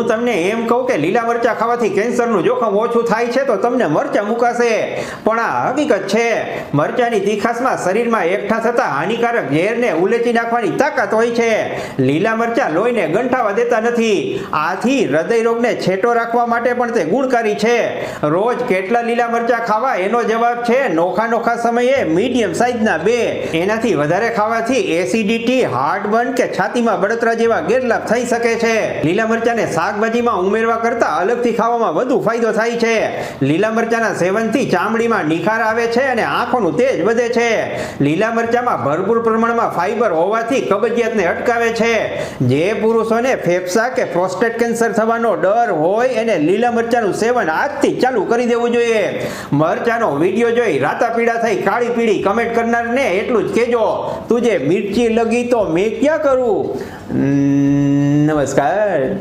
તમને એમ કહું કે લીલા મરચાં ખાવાથી કેન્સરનું જોખમ ઓછું થાય છે તો તમને મરચાં મુકાશે, પણ આ હકીકત છે. મરચાંની તીખાસમાં શરીરમાં એકઠા થતા હાનિકારક ઝેરને ઉલેચી નાખવાની તાકાત હોય છે. લીલા મરચાં લોહીને ગંઠાવા દેતા નથી. આથી હૃદય રોગને છેટો રાખવા માટે પણ તે ગુણકારી છે. રોજ કેટલા લીલા મરચાં ખાવા એનો જવાબ છે નોખા સમયે મીડિયમ સાઈઝના 2. એનાથી વધારે ખાવાથી એસિડિટી, હાર્ટબર્ન કે છાતીમાં બળતરા જેવા ગેરલાભ થઈ શકે છે. લીલા મરચાંને શાકભાજીમાં ઉમેરવા કરતા અલગથી ખાવામાં વધુ ફાયદો થાય છે. લીલા મરચાંના સેવનથી ચામડીમાં નિખાર આવે છે અને આંખોનું તેજ વધે છે. લીલા મરચાંમાં ભરપૂર પ્રમાણમાં ફાઈબર હોવાથી કબજિયાતને અટકાવે છે. જે પુરુષોને ફેફસા કે પ્રોસ્ટેટ કેન્સર થવાનો ડર હોય એને લીલા મરચાંનું સેવન આજથી ચાલુ કરી દેવું જોઈએ. મરચાંનો વિડીયો જોઈ રાતા પીડા થઈ કાળી પીળી કમેન્ટ કરનારને એટલું જ કહેજો, તુજે મિર્ચી લગી તો મેં ક્યાં કરું. નમસ્કાર.